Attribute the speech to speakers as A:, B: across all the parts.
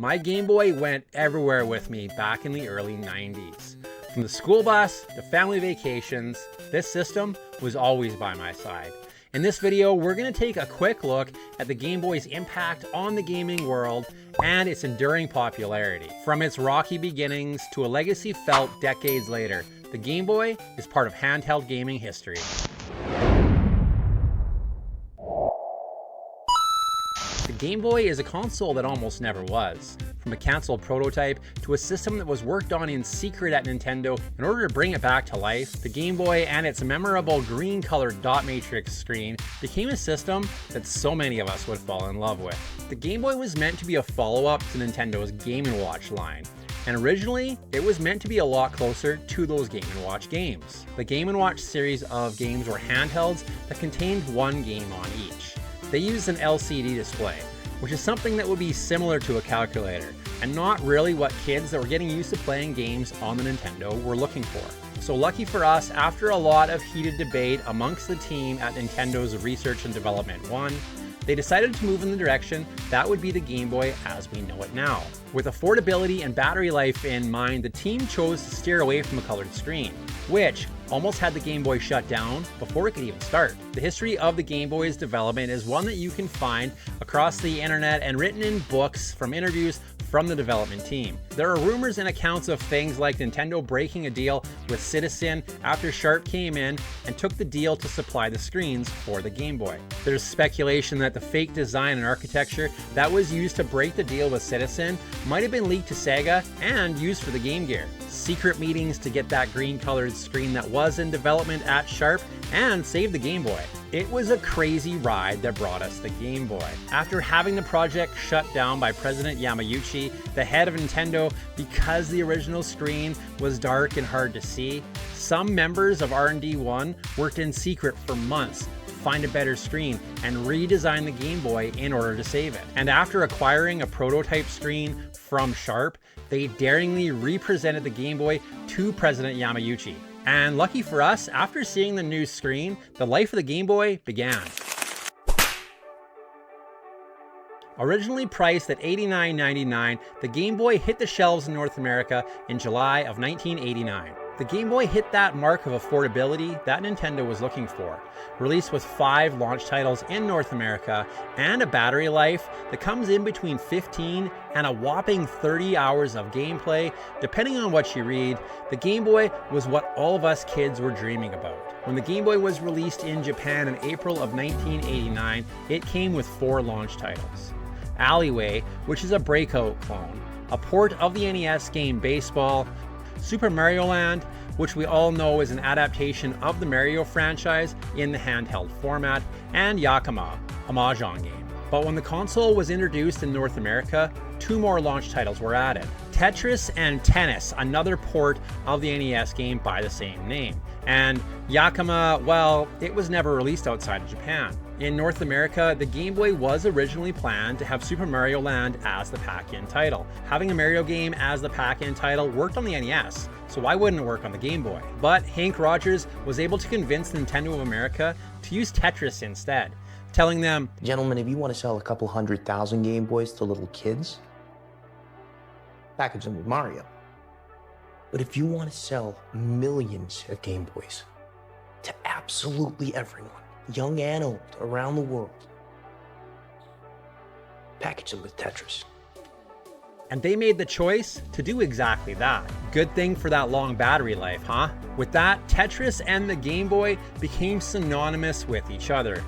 A: My Game Boy went everywhere with me back in the early 90s. From the school bus to family vacations, this system was always by my side. In this video, we're going to take a quick look at the Game Boy's impact on the gaming world and its enduring popularity. From its rocky beginnings to a legacy felt decades later, the Game Boy is part of handheld gaming history. The Game Boy is a console that almost never was. From a canceled prototype to a system that was worked on in secret at Nintendo in order to bring it back to life, the Game Boy and its memorable green-colored dot matrix screen became a system that so many of us would fall in love with. The Game Boy was meant to be a follow-up to Nintendo's Game & Watch line, and originally it was meant to be a lot closer to those Game & Watch games. The Game & Watch series of games were handhelds that contained one game on each. They used an LCD display, which is something that would be similar to a calculator, and not really what kids that were getting used to playing games on the Nintendo were looking for. So lucky for us, after a lot of heated debate amongst the team at Nintendo's Research and Development 1, they decided to move in the direction that would be the Game Boy as we know it now. With affordability and battery life in mind, the team chose to steer away from a colored screen, which almost had the Game Boy shut down before it could even start. The history of the Game Boy's development is one that you can find across the internet and written in books from interviews from the development team. There are rumors and accounts of things like Nintendo breaking a deal with Citizen after Sharp came in and took the deal to supply the screens for the Game Boy. There's speculation that the fake design and architecture that was used to break the deal with Citizen might have been leaked to Sega and used for the Game Gear. Secret meetings to get that green colored screen that was in development at Sharp and save the Game Boy. It was a crazy ride that brought us the Game Boy. After having the project shut down by President Yamauchi, the head of Nintendo, because the original screen was dark and hard to see, some members of R&D 1 worked in secret for months to find a better screen and redesign the Game Boy in order to save it. And after acquiring a prototype screen from Sharp, they daringly represented the Game Boy to President Yamauchi. And lucky for us, after seeing the new screen, the life of the Game Boy began. Originally priced at $89.99, the Game Boy hit the shelves in North America in July of 1989. The Game Boy hit that mark of affordability that Nintendo was looking for, released with 5 launch titles in North America and a battery life that comes in between 15 and a whopping 30 hours of gameplay. Depending on what you read, the Game Boy was what all of us kids were dreaming about. When the Game Boy was released in Japan in April of 1989, it came with 4 launch titles. Alleyway, which is a Breakout clone, a port of the NES game Baseball, Super Mario Land, which we all know is an adaptation of the Mario franchise in the handheld format, and Yakima, a Mahjong game. But when the console was introduced in North America, 2 more launch titles were added. Tetris and Tennis, another port of the NES game by the same name. And Yakima, well, it was never released outside of Japan. In North America, the Game Boy was originally planned to have Super Mario Land as the pack-in title. Having a Mario game as the pack-in title worked on the NES, so why wouldn't it work on the Game Boy? But Hank Rogers was able to convince Nintendo of America to use Tetris instead, telling them,
B: "Gentlemen, if you want to sell a couple 100,000 Game Boys to little kids, package them with Mario. But if you want to sell millions of Game Boys to absolutely everyone, young and old, around the world, package them with Tetris."
A: And they made the choice to do exactly that. Good thing for that long battery life, huh? With that, Tetris and the Game Boy became synonymous with each other.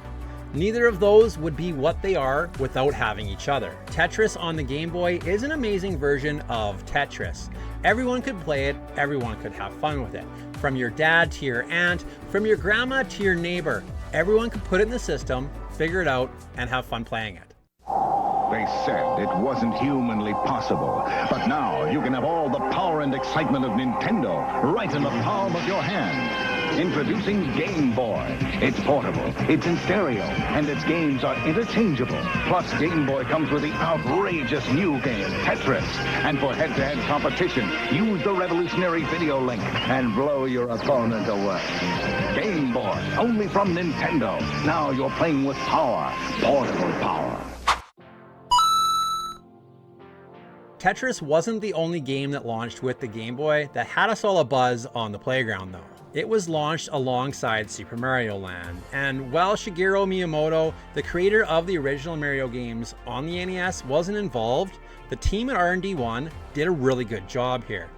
A: Neither of those would be what they are without having each other. Tetris on the Game Boy is an amazing version of Tetris. Everyone could play it, everyone could have fun with it. From your dad to your aunt, from your grandma to your neighbor, everyone could put it in the system, figure it out, and have fun playing it.
C: They said it wasn't humanly possible, but now you can have all the power and excitement of Nintendo right in the palm of your hand. Introducing Game Boy. It's portable, it's in stereo, and its games are interchangeable. Plus, Game Boy comes with the outrageous new game, Tetris. And for head-to-head competition, use the revolutionary video link and blow your opponent away. Game Boy, only from Nintendo. Now you're playing with power, portable power.
A: Tetris wasn't the only game that launched with the Game Boy that had us all abuzz on the playground though. It was launched alongside Super Mario Land, and while Shigeru Miyamoto, the creator of the original Mario games on the NES, wasn't involved, the team at R&D 1 did a really good job here.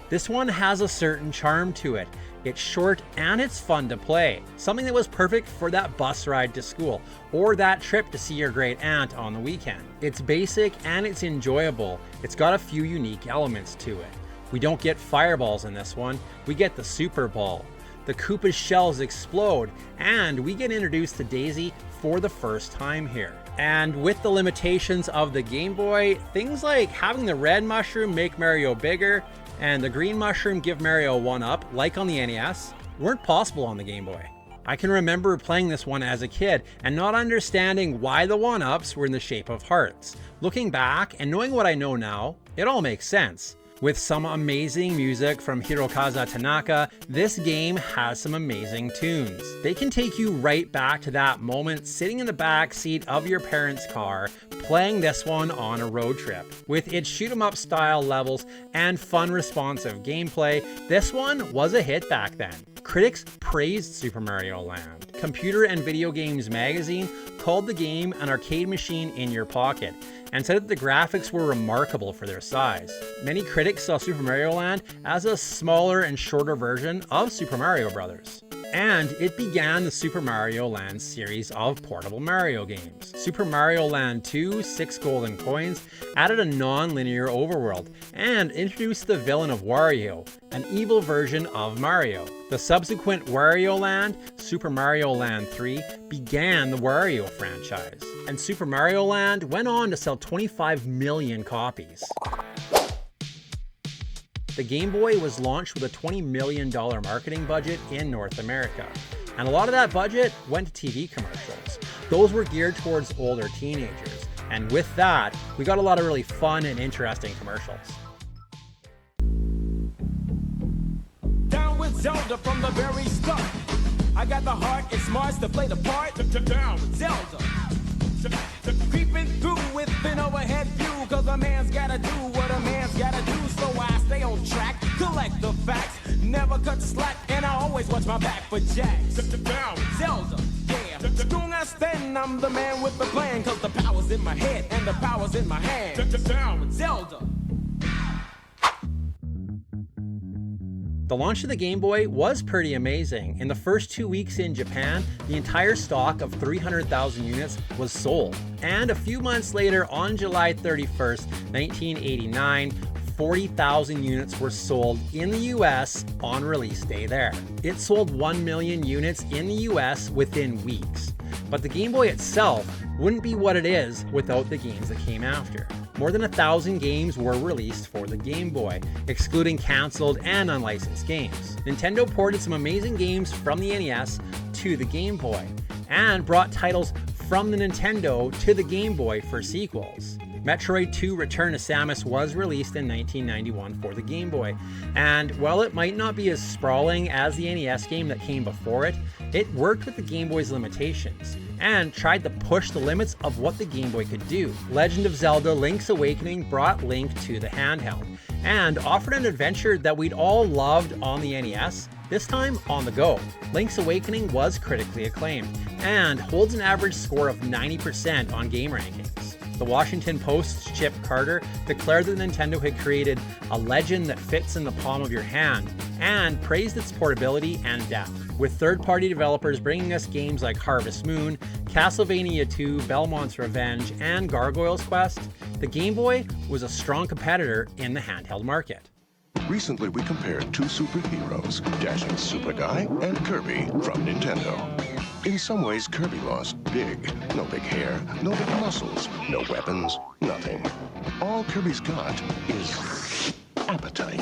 A: This one has a certain charm to it. It's short and it's fun to play, something that was perfect for that bus ride to school or that trip to see your great aunt on the weekend. It's basic and it's enjoyable. It's got a few unique elements to it. We don't get fireballs in this one, we get the Super Ball. The Koopa's shells explode, and we get introduced to Daisy for the first time here. And with the limitations of the Game Boy, things like having the red mushroom make Mario bigger and the green mushroom give Mario 1-up, like on the NES, weren't possible on the Game Boy. I can remember playing this one as a kid and not understanding why the 1-ups were in the shape of hearts. Looking back and knowing what I know now, it all makes sense. With some amazing music from Hirokazu Tanaka, this game has some amazing tunes. They can take you right back to that moment sitting in the back seat of your parents' car, playing this one on a road trip. With its shoot-'em-up style levels and fun responsive gameplay, this one was a hit back then. Critics praised Super Mario Land. Computer and Video Games magazine called the game an arcade machine in your pocket, and said that the graphics were remarkable for their size. Many critics saw Super Mario Land as a smaller and shorter version of Super Mario Bros. And it began the Super Mario Land series of portable Mario games. Super Mario Land 2, 6 Golden Coins, added a non-linear overworld and introduced the villain of Wario, an evil version of Mario. The subsequent Wario Land, Super Mario Land 3, began the Wario franchise, and Super Mario Land went on to sell 25 million copies. The Game Boy was launched with a $20 million marketing budget in North America, and a lot of that budget went to TV commercials. Those were geared towards older teenagers, and with that, we got a lot of really fun and interesting commercials.
D: Down with Zelda from the very start. I got the heart and smarts to play the part. Down with Zelda. Creeping through with an overhead view, cause a man's gotta do what a man's gotta do. So I stay on track, collect the facts, never cut slack, and I always watch my back for jacks. Down with Zelda, yeah. Don't understand, I'm the man with the plan, cause the power's in my head and the power's in my hand. Down with Zelda.
A: The launch of the Game Boy was pretty amazing. In the first 2 weeks in Japan, the entire stock of 300,000 units was sold. And a few months later, on July 31st, 1989, 40,000 units were sold in the US on release day there. It sold 1 million units in the US within weeks. But the Game Boy itself wouldn't be what it is without the games that came after. More than 1,000 games were released for the Game Boy, excluding cancelled and unlicensed games. Nintendo ported some amazing games from the NES to the Game Boy, and brought titles from the Nintendo to the Game Boy for sequels. Metroid 2 Return to Samus was released in 1991 for the Game Boy, and while it might not be as sprawling as the NES game that came before it, it worked with the Game Boy's limitations, and tried to push the limits of what the Game Boy could do. Legend of Zelda Link's Awakening brought Link to the handheld, and offered an adventure that we'd all loved on the NES, this time on the go. Link's Awakening was critically acclaimed, and holds an average score of 90% on game rankings. The Washington Post's Chip Carter declared that Nintendo had created a legend that fits in the palm of your hand, and praised its portability and depth. With third-party developers bringing us games like Harvest Moon, Castlevania 2, Belmont's Revenge, and Gargoyle's Quest, the Game Boy was a strong competitor in the handheld market.
E: Recently, we compared two superheroes, Dashing Super Guy and Kirby from Nintendo. In some ways, Kirby lost big. No big hair, no big muscles, no weapons, nothing. All Kirby's got is appetite.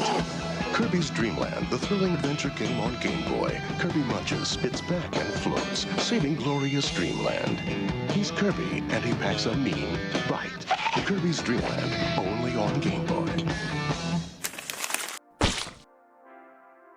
E: Kirby's Dream Land, the thrilling adventure game on Game Boy. Kirby munches, spits back, and floats, saving glorious Dreamland. He's Kirby, and he packs a mean bite. Kirby's Dream Land, only on Game Boy.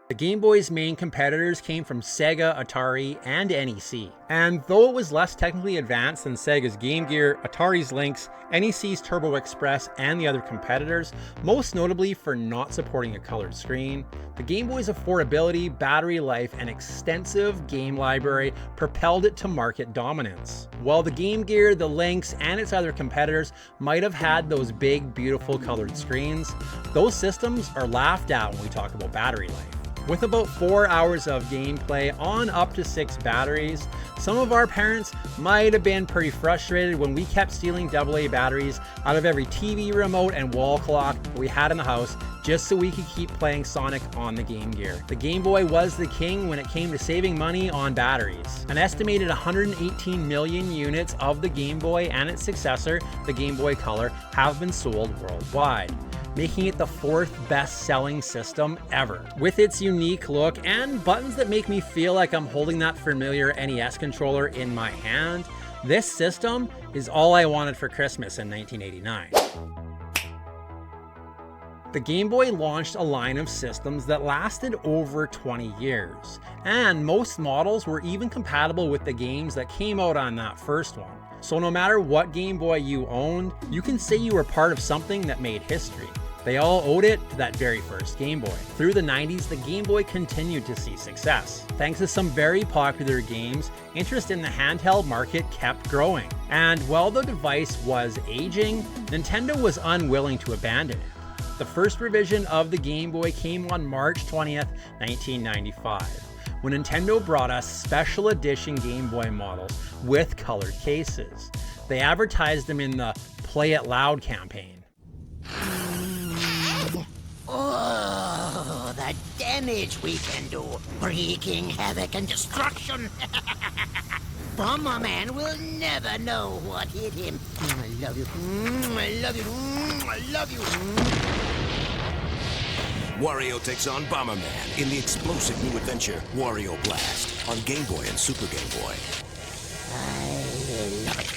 A: The Game Boy's main competitors came from Sega, Atari, and NEC. And though it was less technically advanced than Sega's Game Gear, Atari's Lynx, NEC's Turbo Express, and the other competitors, most notably for not supporting a colored screen, the Game Boy's affordability, battery life, and extensive game library propelled it to market dominance. While the Game Gear, the Lynx, and its other competitors might have had those big, beautiful colored screens, those systems are laughed at when we talk about battery life. With about 4 hours of gameplay on up to 6 batteries, some of our parents might have been pretty frustrated when we kept stealing AA batteries out of every TV remote and wall clock we had in the house just so we could keep playing Sonic on the Game Gear. The Game Boy was the king when it came to saving money on batteries. An estimated 118 million units of the Game Boy and its successor, the Game Boy Color, have been sold worldwide, making it the 4th best-selling system ever. With its unique look and buttons that make me feel like I'm holding that familiar NES controller in my hand, this system is all I wanted for Christmas in 1989. The Game Boy launched a line of systems that lasted over 20 years, and most models were even compatible with the games that came out on that first one. So no matter what Game Boy you owned, you can say you were part of something that made history. They all owed it to that very first Game Boy. Through the 90s, the Game Boy continued to see success. Thanks to some very popular games, interest in the handheld market kept growing. And while the device was aging, Nintendo was unwilling to abandon it. The first revision of the Game Boy came on March 20th, 1995, when Nintendo brought us special edition Game Boy models with colored cases. They advertised them in the Play It Loud campaign.
F: Oh, the damage we can do, wreaking havoc and destruction. Bomberman will never know what hit him. I love you. I love you. I love you.
G: Wario takes on Bomberman in the explosive new adventure, Wario Blast, on Game Boy and Super Game Boy.
F: I love it.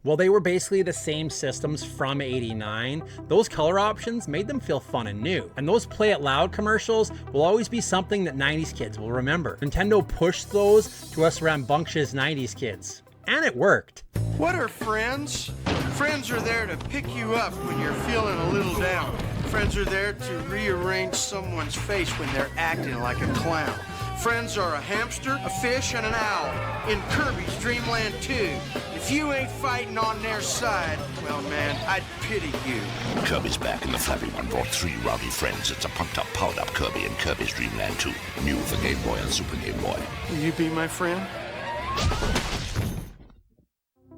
A: While they were basically the same systems from '89, those color options made them feel fun and new. And those Play It Loud commercials will always be something that 90s kids will remember. Nintendo pushed those to us rambunctious 90s kids. And it worked.
H: What are friends? Friends are there to pick you up when you're feeling a little down. Friends are there to rearrange someone's face when they're acting like a clown. Friends are a hamster, a fish, and an owl in Kirby's Dream Land 2. If you ain't fighting on their side, well, man, I'd pity you.
I: Kirby's back, and the Flappy One brought 3 rowdy friends. It's a pumped-up, powered-up Kirby in Kirby's Dream Land 2. New for Game Boy and Super Game Boy.
H: Will you be my friend?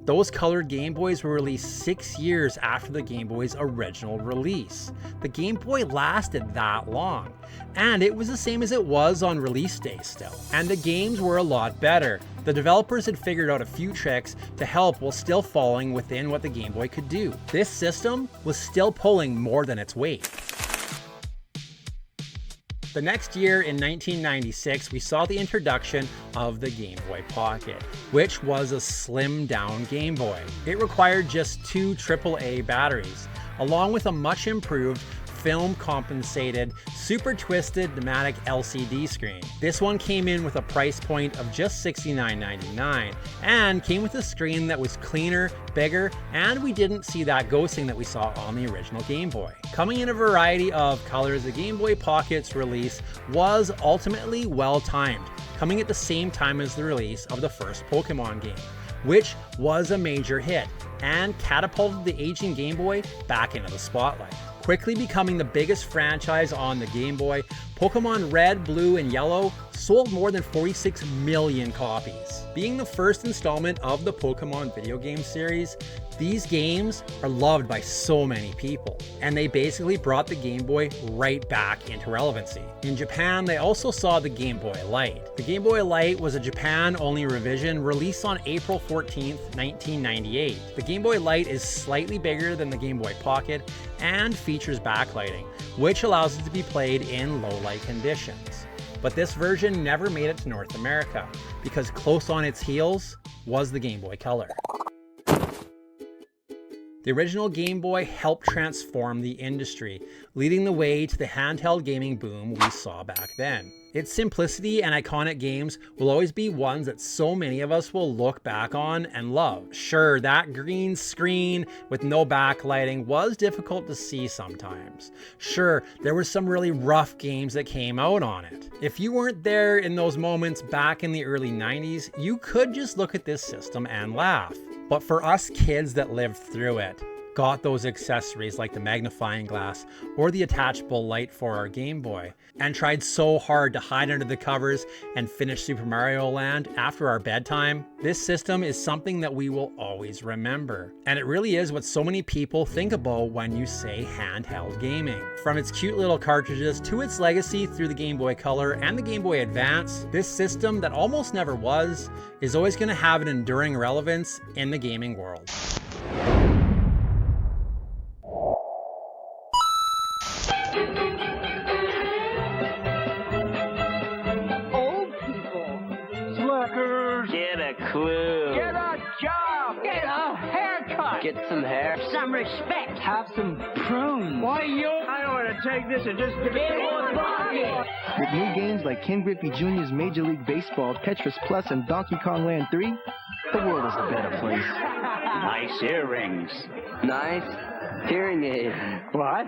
A: Those colored Game Boys were released 6 years after the Game Boy's original release. The Game Boy lasted that long, and it was the same as it was on release day still. And the games were a lot better. The developers had figured out a few tricks to help while still falling within what the Game Boy could do. This system was still pulling more than its weight. The next year, in 1996, we saw the introduction of the Game Boy Pocket, which was a slimmed down Game Boy. It required just 2 AAA batteries, along with a much improved film compensated, super twisted pneumatic LCD screen. This one came in with a price point of just $69.99 and came with a screen that was cleaner, bigger, and we didn't see that ghosting that we saw on the original Game Boy. Coming in a variety of colors, the Game Boy Pocket's release was ultimately well timed, coming at the same time as the release of the first Pokemon game, which was a major hit and catapulted the aging Game Boy back into the spotlight. Quickly becoming the biggest franchise on the Game Boy, Pokemon Red, Blue, and Yellow sold more than 46 million copies. Being the first installment of the Pokemon video game series, these games are loved by so many people, and they basically brought the Game Boy right back into relevancy. In Japan, they also saw the Game Boy Light. The Game Boy Light was a Japan-only revision released on April 14th, 1998. The Game Boy Light is slightly bigger than the Game Boy Pocket and features backlighting, which allows it to be played in low light conditions. But this version never made it to North America, because close on its heels was the Game Boy Color. The original Game Boy helped transform the industry, leading the way to the handheld gaming boom we saw back then. Its simplicity and iconic games will always be ones that so many of us will look back on and love. Sure, that green screen with no backlighting was difficult to see sometimes. Sure, there were some really rough games that came out on it. If you weren't there in those moments back in the early 90s, you could just look at this system and laugh. But for us kids that lived through it, got those accessories like the magnifying glass or the attachable light for our Game Boy, and tried so hard to hide under the covers and finish Super Mario Land after our bedtime, this system is something that we will always remember. And it really is what so many people think about when you say handheld gaming. From its cute little cartridges to its legacy through the Game Boy Color and the Game Boy Advance, this system that almost never was is always going to have an enduring relevance in the gaming world.
J: Get a clue.
F: Get a job. Get a haircut.
J: Get some hair.
F: Some respect.
J: Have some prunes.
F: Why, I ought to take this and just give it to one.
K: With new games like Ken Griffey Jr.'s Major League Baseball, Tetris Plus, and Donkey Kong Land 3, the world is a better place.
J: Nice earrings. Nice hearing aid.
K: What?